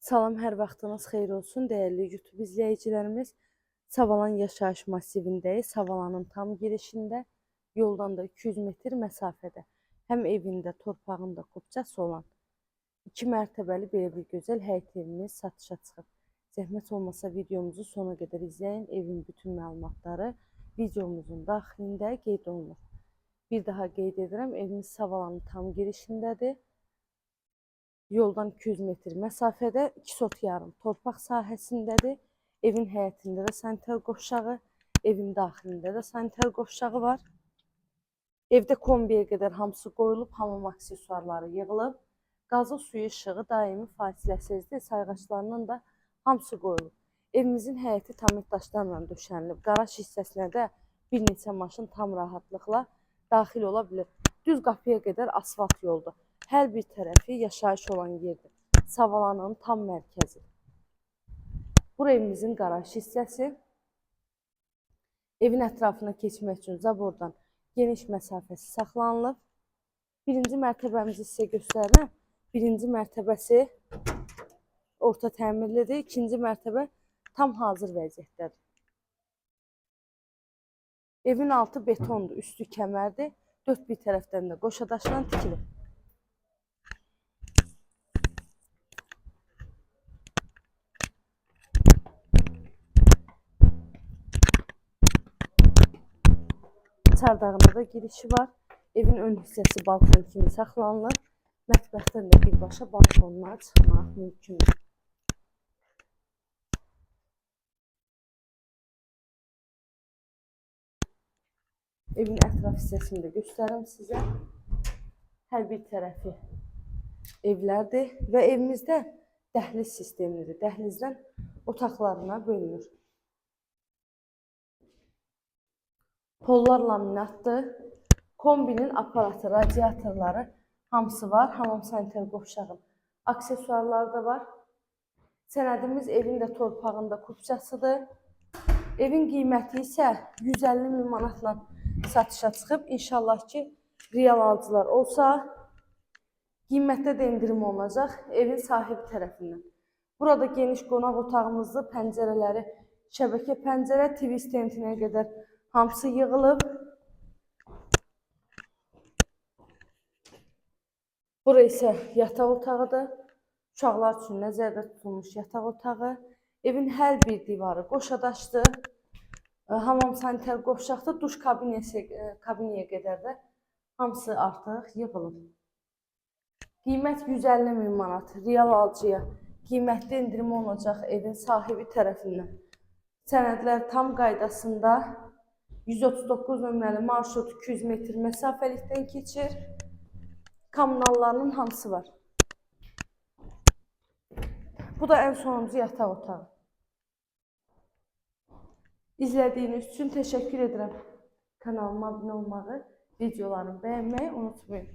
Salam, hər vaxtınız xeyir olsun, dəyərli YouTube izləyicilərimiz. Savalan yaşayış masivindəyiz. Savalanın tam girişində, yoldan da 200 metr məsafədə. Həm evində, torpağında kupçası olan 2 mərtəbəli belə bir gözəl həyət evimiz satışa çıxıb. Zəhmət olmasa videomuzu sona qədər izləyin. Evin bütün məlumatları videomuzun daxilində qeyd olunur. Bir daha qeyd edirəm, evimiz Savalanın tam girişindədir. Yoldan 200 metr məsafədə 2 sot yarım torpaq sahəsindədir. Evin həyətində də sanitar qovşağı, evin daxilində də sanitar qovşağı var. Evdə kombiyə qədər hamısı qoyulub, hamam aksesuarları yığılıb. Qazı, suyu, işığı daimi fasiləsizdir. Sayğaclarının da hamısı qoyulub. Evimizin həyəti tamir daşlarla döşənilib. Qaraj hissəsinə də bir neçə maşın tam rahatlıqla daxil ola bilir. Düz qapıya qədər asfalt yoldur. Hər bir tərəfi yaşayış olan yerdir. Savalanın tam mərkəzi. Bura evimizin qaraj hissəsi. Evin ətrafına keçmək üçün zabordan geniş məsafəsi saxlanılıb. Birinci mərtəbəmizi sizə göstərirəm. Birinci mərtəbəsi orta təmirlidir. İkinci mərtəbə tam hazır vəziyyətdədir. Evin altı betondur, üstü kəmərdir. Dörd bir tərəfdən də qoşadaşla tikilib. Çardağında da girişi var. Evin ön hissəsi balkon kimi saxlanılır. Mətbəxdən də birbaşa balkonuna çıxmaq mümkündür. Evin ətraf hissəsini də göstərim sizə. Hər bir tərəfi evlərdir və evimizdə dəhliz sistemidir. Dəhlizdən otaqlarına bölünür. Pollar laminatdır. Kombinin aparatı, radiatorları hamısı var. Hamam sanitar qovşağın aksesuarları da var. Sənədimiz evin də torpağında kupçasıdır. Evin qiyməti isə 150 min manatla satışa çıxıb. İnşallah ki, real alıcılar olsa, qiymətdə də endirim olacaq evin sahibi tərəfindən. Burada geniş qonaq otağımızda pəncərələri, şəbəkə pəncərə, TV stentinə qədər hamısı yığılıb. Bura isə yataq otağıdır. Uşaqlar üçün nəzərdə tutulmuş yataq otağı. Evin hər bir divarı qoşadaşdır. Hamam sanitar qovşaqda, duş kabinəyə qədər də hamısı artıq yığılıb. Qiymət 150 min manat. Real alıcıya qiymətli endirim olacaq evin sahibi tərəfindən. Sənədlər tam qaydasında. 139 nömrəli marşrut 200 metr məsafəlikdən keçir. Kommunallarının hamısı var. Bu da ən sonuncu yataq otağı. İzlədiyiniz üçün təşəkkür edirəm. Kanalıma abunə olmağı, videolarımı bəyənməyi unutmayın.